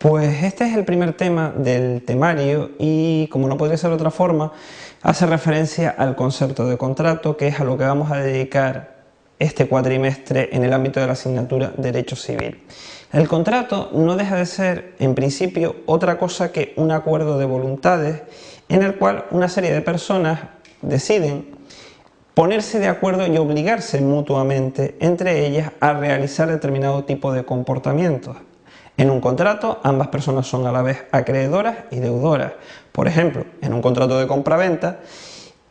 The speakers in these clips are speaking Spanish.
Pues este es el primer tema del temario y, como no podría ser de otra forma, hace referencia al concepto de contrato, que es a lo que vamos a dedicar este cuatrimestre en el ámbito de la asignatura Derecho Civil. El contrato no deja de ser, en principio, otra cosa que un acuerdo de voluntades en el cual una serie de personas deciden ponerse de acuerdo y obligarse mutuamente entre ellas a realizar determinado tipo de comportamientos. En un contrato, ambas personas son a la vez acreedoras y deudoras. Por ejemplo, en un contrato de compraventa,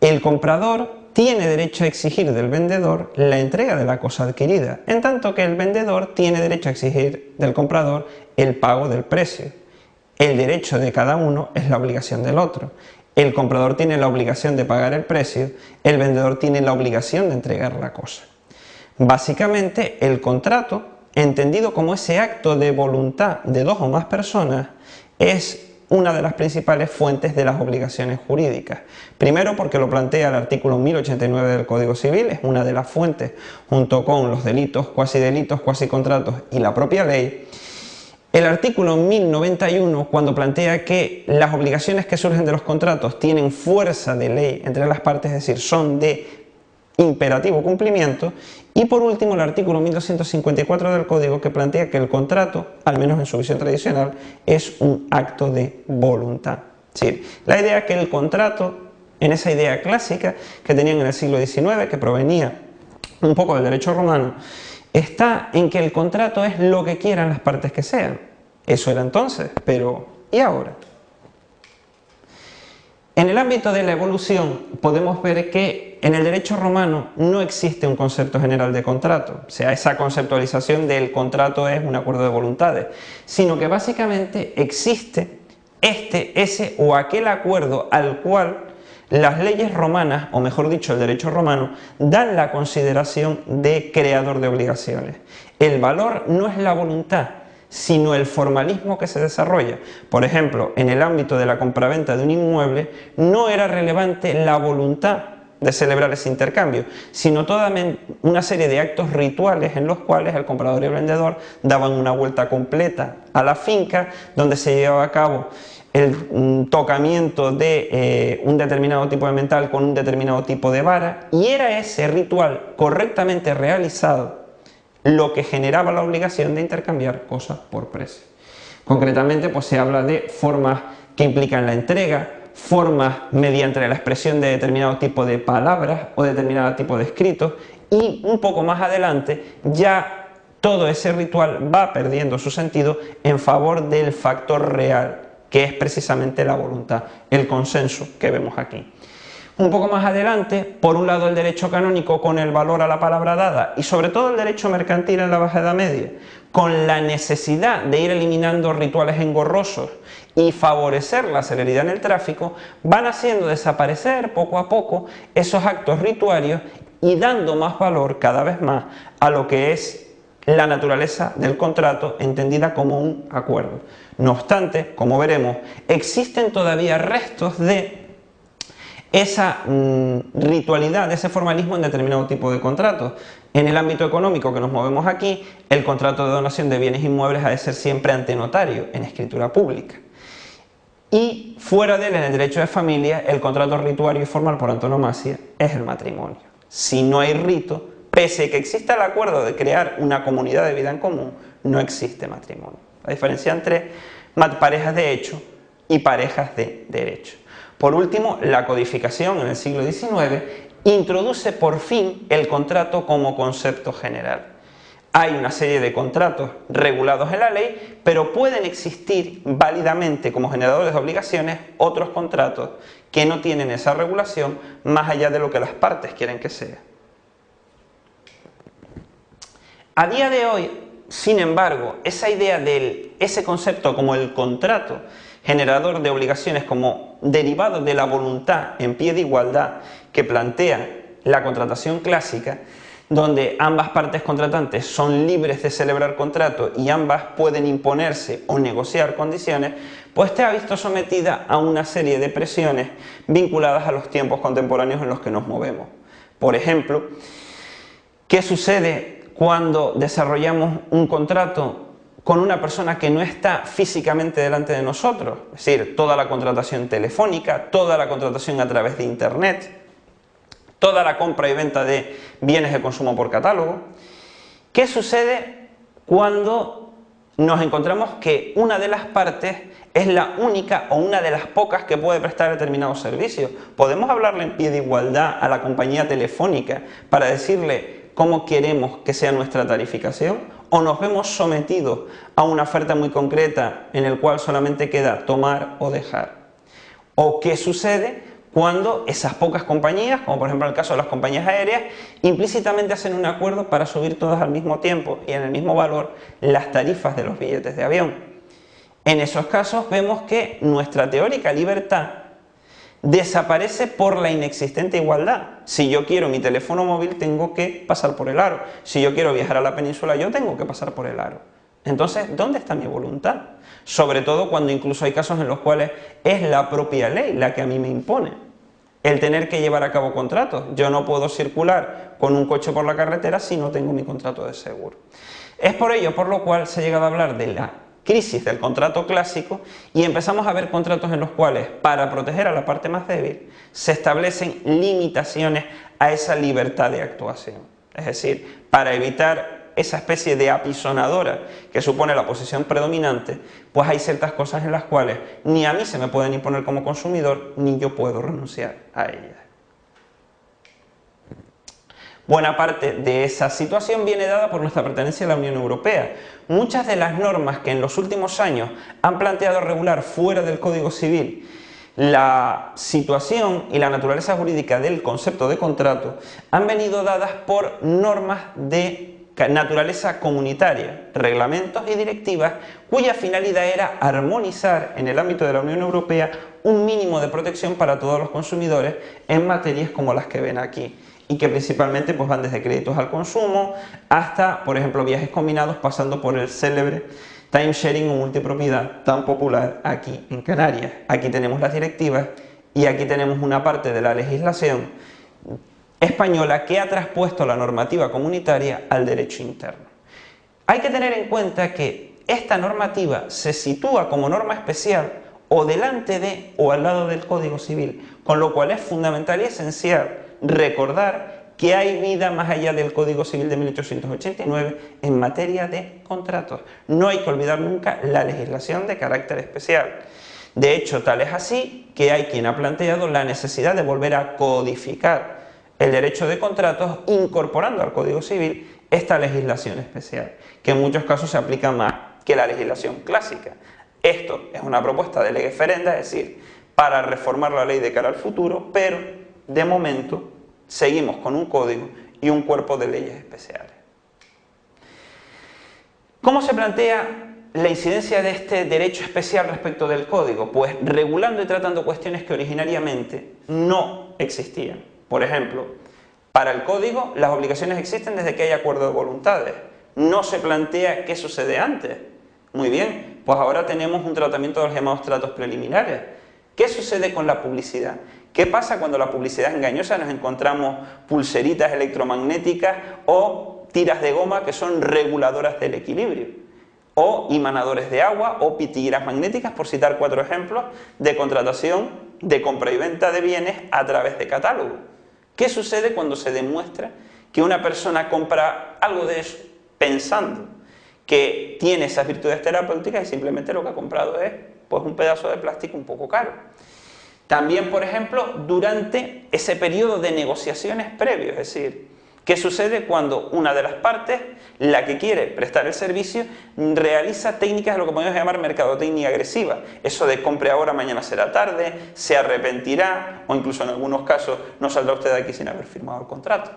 el comprador tiene derecho a exigir del vendedor la entrega de la cosa adquirida, en tanto que el vendedor tiene derecho a exigir del comprador el pago del precio. El derecho de cada uno es la obligación del otro. El comprador tiene la obligación de pagar el precio, el vendedor tiene la obligación de entregar la cosa. Básicamente, el contrato, entendido como ese acto de voluntad de dos o más personas, es una de las principales fuentes de las obligaciones jurídicas. Primero, porque lo plantea el artículo 1089 del Código Civil, es una de las fuentes junto con los delitos, cuasicontratos y la propia ley. El artículo 1091, cuando plantea que las obligaciones que surgen de los contratos tienen fuerza de ley entre las partes, es decir, son de imperativo cumplimiento. Y por último, el artículo 1254 del Código, que plantea que el contrato, al menos en su visión tradicional, es un acto de voluntad. Es decir, la idea es que el contrato, en esa idea clásica que tenían en el siglo XIX, que provenía un poco del derecho romano, está en que el contrato es lo que quieran las partes que sean. Eso era entonces, pero ¿y ahora? En el ámbito de la evolución podemos ver que en el derecho romano no existe un concepto general de contrato, o sea, esa conceptualización del contrato es un acuerdo de voluntades, sino que básicamente existe ese o aquel acuerdo al cual las leyes romanas, o mejor dicho el derecho romano, dan la consideración de creador de obligaciones. El valor no es la voluntad, sino el formalismo que se desarrolla. Por ejemplo, en el ámbito de la compraventa de un inmueble no era relevante la voluntad de celebrar ese intercambio, sino toda una serie de actos rituales en los cuales el comprador y el vendedor daban una vuelta completa a la finca, donde se llevaba a cabo el tocamiento de un determinado tipo de metal con un determinado tipo de vara, y era ese ritual correctamente realizado lo que generaba la obligación de intercambiar cosas por precio. Concretamente, pues se habla de formas que implican la entrega, formas mediante la expresión de determinado tipo de palabras o determinado tipo de escritos, y un poco más adelante ya todo ese ritual va perdiendo su sentido en favor del factor real, que es precisamente la voluntad, el consenso que vemos aquí. Un poco más adelante, por un lado el derecho canónico con el valor a la palabra dada y sobre todo el derecho mercantil en la Baja Edad Media, con la necesidad de ir eliminando rituales engorrosos y favorecer la celeridad en el tráfico, van haciendo desaparecer poco a poco esos actos rituarios y dando más valor cada vez más a lo que es la naturaleza del contrato entendida como un acuerdo. No obstante, como veremos, existen todavía restos de esa ritualidad, de ese formalismo en determinado tipo de contratos. En el ámbito económico que nos movemos aquí, el contrato de donación de bienes inmuebles ha de ser siempre ante notario, en escritura pública. Y fuera de él, en el derecho de familia, el contrato rituario y formal por antonomasia es el matrimonio. Si no hay rito, pese a que exista el acuerdo de crear una comunidad de vida en común, no existe matrimonio. La diferencia entre parejas de hecho y parejas de derecho. Por último, la codificación en el siglo XIX introduce por fin el contrato como concepto general. Hay una serie de contratos regulados en la ley, pero pueden existir válidamente como generadores de obligaciones otros contratos que no tienen esa regulación más allá de lo que las partes quieren que sea. A día de hoy, sin embargo, esa idea de ese concepto como el contrato generador de obligaciones como derivado de la voluntad en pie de igualdad que plantea la contratación clásica, donde ambas partes contratantes son libres de celebrar contrato y ambas pueden imponerse o negociar condiciones, pues se ha visto sometida a una serie de presiones vinculadas a los tiempos contemporáneos en los que nos movemos. Por ejemplo, ¿qué sucede cuando desarrollamos un contrato con una persona que no está físicamente delante de nosotros, es decir, toda la contratación telefónica, toda la contratación a través de Internet, toda la compra y venta de bienes de consumo por catálogo. ¿Qué sucede cuando nos encontramos que una de las partes es la única o una de las pocas que puede prestar determinados servicios? ¿Podemos hablarle en pie de igualdad a la compañía telefónica para decirle cómo queremos que sea nuestra tarificación? ¿O nos vemos sometidos a una oferta muy concreta en el cual solamente queda tomar o dejar? ¿O qué sucede cuando esas pocas compañías, como por ejemplo en el caso de las compañías aéreas, implícitamente hacen un acuerdo para subir todas al mismo tiempo y en el mismo valor las tarifas de los billetes de avión? En esos casos vemos que nuestra teórica libertad desaparece por la inexistente igualdad. Si yo quiero mi teléfono móvil, tengo que pasar por el aro. Si yo quiero viajar a la península, yo tengo que pasar por el aro. Entonces, ¿dónde está mi voluntad? Sobre todo cuando incluso hay casos en los cuales es la propia ley la que a mí me impone el tener que llevar a cabo contratos. Yo no puedo circular con un coche por la carretera si no tengo mi contrato de seguro. Es por ello por lo cual se ha llegado a hablar de la crisis del contrato clásico y empezamos a ver contratos en los cuales, para proteger a la parte más débil, se establecen limitaciones a esa libertad de actuación. Es decir, para evitar esa especie de apisonadora que supone la posición predominante, pues hay ciertas cosas en las cuales ni a mí se me pueden imponer como consumidor, ni yo puedo renunciar a ellas. Buena parte de esa situación viene dada por nuestra pertenencia a la Unión Europea. Muchas de las normas que en los últimos años han planteado regular fuera del Código Civil la situación y la naturaleza jurídica del concepto de contrato han venido dadas por normas de naturaleza comunitaria, reglamentos y directivas cuya finalidad era armonizar en el ámbito de la Unión Europea un mínimo de protección para todos los consumidores en materias como las que ven aquí, y que principalmente pues, van desde créditos al consumo hasta, por ejemplo, viajes combinados, pasando por el célebre timesharing o multipropiedad tan popular aquí en Canarias. Aquí tenemos las directivas y aquí tenemos una parte de la legislación española que ha traspuesto la normativa comunitaria al derecho interno. Hay que tener en cuenta que esta normativa se sitúa como norma especial o delante de o al lado del Código Civil, con lo cual es fundamental y esencial recordar que hay vida más allá del Código Civil de 1889 en materia de contratos. No hay que olvidar nunca la legislación de carácter especial. De hecho, tal es así que hay quien ha planteado la necesidad de volver a codificar el derecho de contratos incorporando al Código Civil esta legislación especial, que en muchos casos se aplica más que la legislación clásica. Esto es una propuesta de lege ferenda, es decir, para reformar la ley de cara al futuro, pero de momento seguimos con un código y un cuerpo de leyes especiales. ¿Cómo se plantea la incidencia de este derecho especial respecto del código? Pues regulando y tratando cuestiones que originariamente no existían. Por ejemplo, para el código las obligaciones existen desde que hay acuerdo de voluntades. No se plantea qué sucede antes. Muy bien, pues ahora tenemos un tratamiento de los llamados tratos preliminares. ¿Qué sucede con la publicidad? ¿Qué pasa cuando la publicidad es engañosa? Nos encontramos pulseritas electromagnéticas o tiras de goma que son reguladoras del equilibrio, o imanadores de agua o pitiras magnéticas, por citar 4 ejemplos de contratación de compra y venta de bienes a través de catálogo. ¿Qué sucede cuando se demuestra que una persona compra algo de eso pensando que tiene esas virtudes terapéuticas y simplemente lo que ha comprado es pues, un pedazo de plástico un poco caro? También, por ejemplo, durante ese periodo de negociaciones previos, es decir, ¿qué sucede cuando una de las partes, la que quiere prestar el servicio, realiza técnicas de lo que podemos llamar mercadotecnia agresiva? Eso de compre ahora, mañana será tarde, se arrepentirá, o incluso en algunos casos no saldrá usted de aquí sin haber firmado el contrato.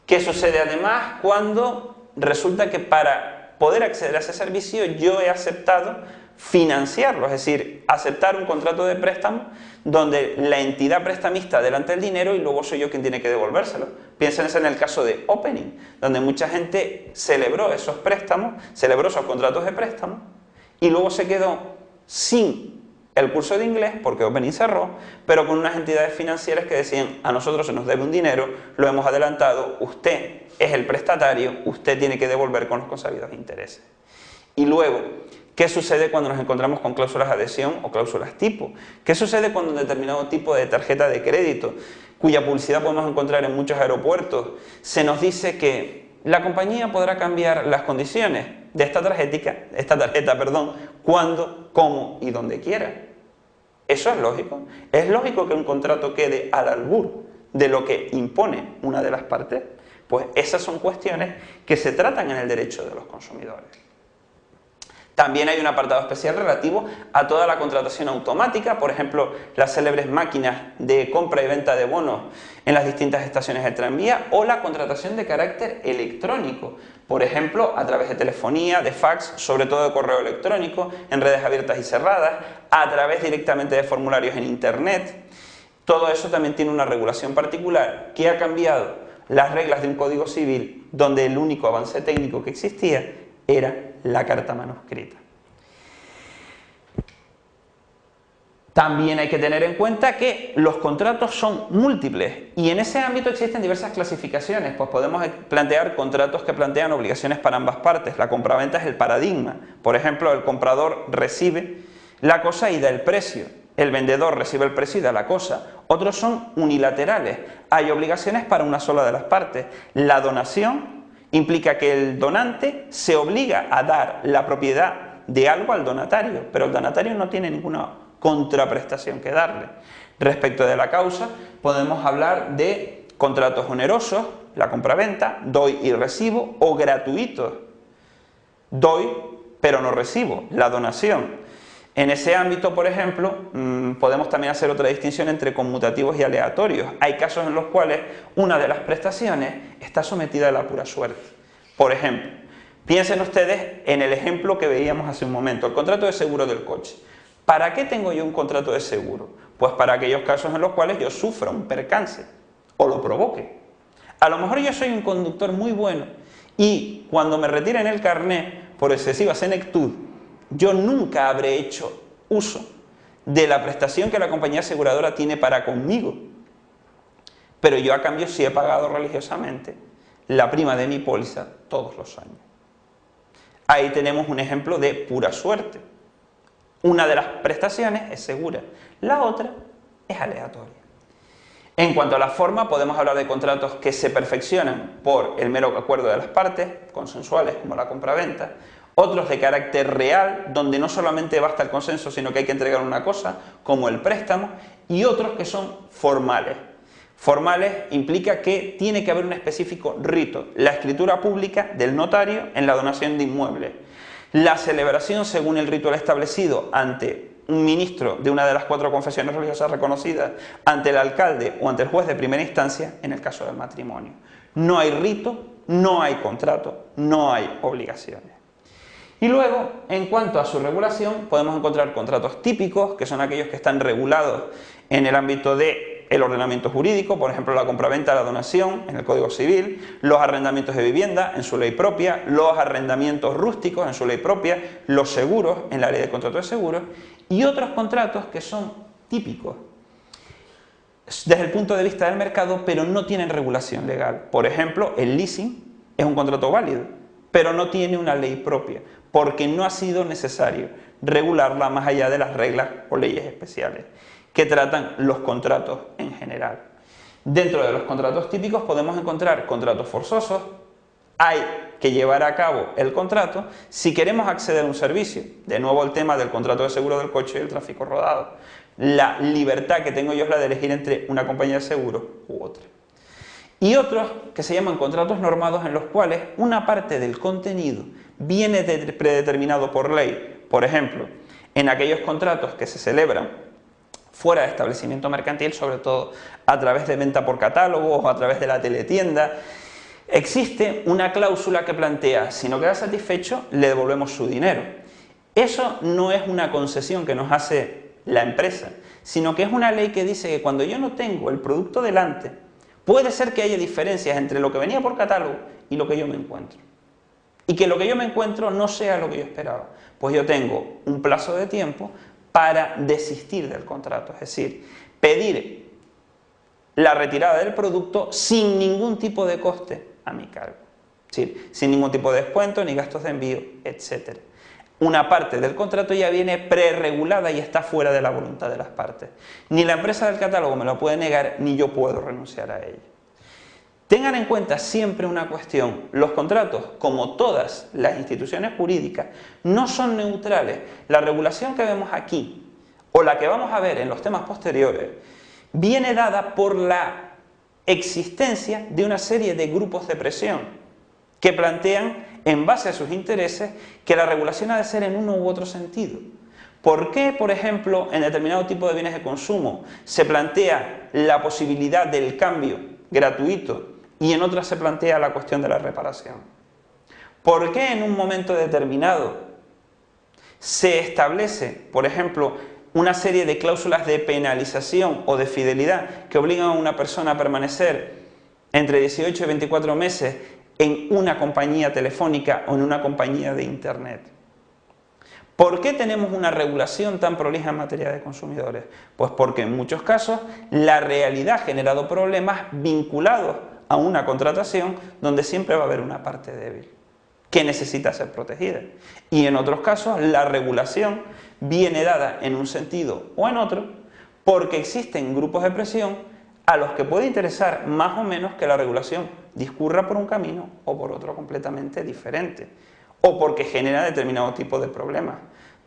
¿Qué sucede además cuando resulta que para poder acceder a ese servicio yo he aceptado financiarlo, es decir, aceptar un contrato de préstamo donde la entidad prestamista adelanta el dinero y luego soy yo quien tiene que devolvérselo? Piénsense en el caso de Opening, donde mucha gente celebró esos préstamos, celebró esos contratos de préstamo y luego se quedó sin el curso de inglés porque Opening cerró, pero con unas entidades financieras que decían: a nosotros se nos debe un dinero, lo hemos adelantado, usted es el prestatario, usted tiene que devolver con los consabidos intereses. Y luego, ¿qué sucede cuando nos encontramos con cláusulas de adhesión o cláusulas tipo? ¿Qué sucede cuando un determinado tipo de tarjeta de crédito, cuya publicidad podemos encontrar en muchos aeropuertos, se nos dice que la compañía podrá cambiar las condiciones de esta tarjeta, cuando, cómo y donde quiera? ¿Eso es lógico? ¿Es lógico que un contrato quede al albur de lo que impone una de las partes? Pues esas son cuestiones que se tratan en el derecho de los consumidores. También hay un apartado especial relativo a toda la contratación automática, por ejemplo, las célebres máquinas de compra y venta de bonos en las distintas estaciones de tranvía, o la contratación de carácter electrónico, por ejemplo, a través de telefonía, de fax, sobre todo de correo electrónico, en redes abiertas y cerradas, a través directamente de formularios en Internet. Todo eso también tiene una regulación particular que ha cambiado las reglas de un código civil donde el único avance técnico que existía era la carta manuscrita. También hay que tener en cuenta que los contratos son múltiples y en ese ámbito existen diversas clasificaciones, pues podemos plantear contratos que plantean obligaciones para ambas partes. La compraventa es el paradigma. Por ejemplo, el comprador recibe la cosa y da el precio. El vendedor recibe el precio y da la cosa. Otros son unilaterales. Hay obligaciones para una sola de las partes. La donación implica que el donante se obliga a dar la propiedad de algo al donatario, pero el donatario no tiene ninguna contraprestación que darle. Respecto de la causa, podemos hablar de contratos onerosos, la compraventa, doy y recibo, o gratuitos, doy pero no recibo, la donación. En ese ámbito, por ejemplo, podemos también hacer otra distinción entre conmutativos y aleatorios. Hay casos en los cuales una de las prestaciones está sometida a la pura suerte. Por ejemplo, piensen ustedes en el ejemplo que veíamos hace un momento, el contrato de seguro del coche. ¿Para qué tengo yo un contrato de seguro? Pues para aquellos casos en los cuales yo sufra un percance o lo provoque. A lo mejor yo soy un conductor muy bueno y cuando me retiren el carné por excesiva senectud, yo nunca habré hecho uso de la prestación que la compañía aseguradora tiene para conmigo. Pero yo a cambio sí he pagado religiosamente la prima de mi póliza todos los años. Ahí tenemos un ejemplo de pura suerte. Una de las prestaciones es segura, la otra es aleatoria. En cuanto a la forma, podemos hablar de contratos que se perfeccionan por el mero acuerdo de las partes, consensuales como la compraventa, otros de carácter real, donde no solamente basta el consenso, sino que hay que entregar una cosa, como el préstamo, y otros que son formales. Formales implica que tiene que haber un específico rito, la escritura pública del notario en la donación de inmuebles, la celebración según el ritual establecido ante un ministro de una de las 4 confesiones religiosas reconocidas, ante el alcalde o ante el juez de primera instancia en el caso del matrimonio. No hay rito, no hay contrato, no hay obligaciones. Y luego, en cuanto a su regulación, podemos encontrar contratos típicos, que son aquellos que están regulados en el ámbito del ordenamiento jurídico, por ejemplo, la compraventa, la donación, en el Código Civil, los arrendamientos de vivienda, en su ley propia, los arrendamientos rústicos, en su ley propia, los seguros, en la ley de contrato de seguros, y otros contratos que son típicos desde el punto de vista del mercado, pero no tienen regulación legal. Por ejemplo, el leasing es un contrato válido, pero no tiene una ley propia, porque no ha sido necesario regularla más allá de las reglas o leyes especiales que tratan los contratos en general. Dentro de los contratos típicos podemos encontrar contratos forzosos. Hay que llevar a cabo el contrato si queremos acceder a un servicio. De nuevo el tema del contrato de seguro del coche y el tráfico rodado. La libertad que tengo yo es la de elegir entre una compañía de seguros u otra. Y otros que se llaman contratos normados, en los cuales una parte del contenido viene predeterminado por ley. Por ejemplo, en aquellos contratos que se celebran fuera de establecimiento mercantil, sobre todo a través de venta por catálogo o a través de la teletienda, existe una cláusula que plantea: si no queda satisfecho, le devolvemos su dinero. Eso no es una concesión que nos hace la empresa, sino que es una ley que dice que cuando yo no tengo el producto delante, puede ser que haya diferencias entre lo que venía por catálogo y lo que yo me encuentro. Y que lo que yo me encuentro no sea lo que yo esperaba. Pues yo tengo un plazo de tiempo para desistir del contrato, es decir, pedir la retirada del producto sin ningún tipo de coste a mi cargo. Es decir, sin ningún tipo de descuento, ni gastos de envío, etc. una parte del contrato ya viene preregulada y está fuera de la voluntad de las partes. Ni la empresa del catálogo me lo puede negar, ni yo puedo renunciar a ella. Tengan en cuenta siempre una cuestión: los contratos, como todas las instituciones jurídicas, no son neutrales. La regulación que vemos aquí, o la que vamos a ver en los temas posteriores, viene dada por la existencia de una serie de grupos de presión que plantean, en base a sus intereses, que la regulación ha de ser en uno u otro sentido. ¿Por qué, por ejemplo, en determinado tipo de bienes de consumo se plantea la posibilidad del cambio gratuito y en otras se plantea la cuestión de la reparación? ¿Por qué en un momento determinado se establece, por ejemplo, una serie de cláusulas de penalización o de fidelidad que obligan a una persona a permanecer entre 18 y 24 meses en una compañía telefónica o en una compañía de internet? ¿Por qué tenemos una regulación tan prolija en materia de consumidores? Pues porque en muchos casos la realidad ha generado problemas vinculados a una contratación donde siempre va a haber una parte débil que necesita ser protegida. Y en otros casos la regulación viene dada en un sentido o en otro porque existen grupos de presión a los que puede interesar más o menos que la regulación discurra por un camino o por otro completamente diferente, o porque genera determinado tipo de problemas.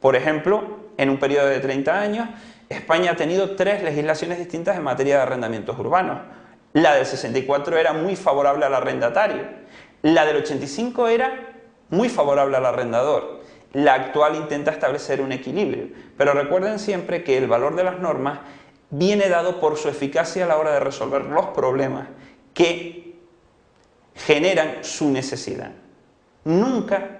Por ejemplo, en un periodo de 30 años, España ha tenido 3 legislaciones distintas en materia de arrendamientos urbanos. La del 64 era muy favorable al arrendatario, la del 85 era muy favorable al arrendador. La actual intenta establecer un equilibrio, pero recuerden siempre que el valor de las normas viene dado por su eficacia a la hora de resolver los problemas que generan su necesidad. Nunca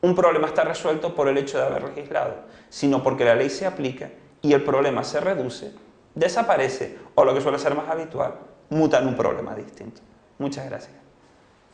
un problema está resuelto por el hecho de haber legislado, sino porque la ley se aplica y el problema se reduce, desaparece o, lo que suele ser más habitual, muta en un problema distinto. Muchas gracias.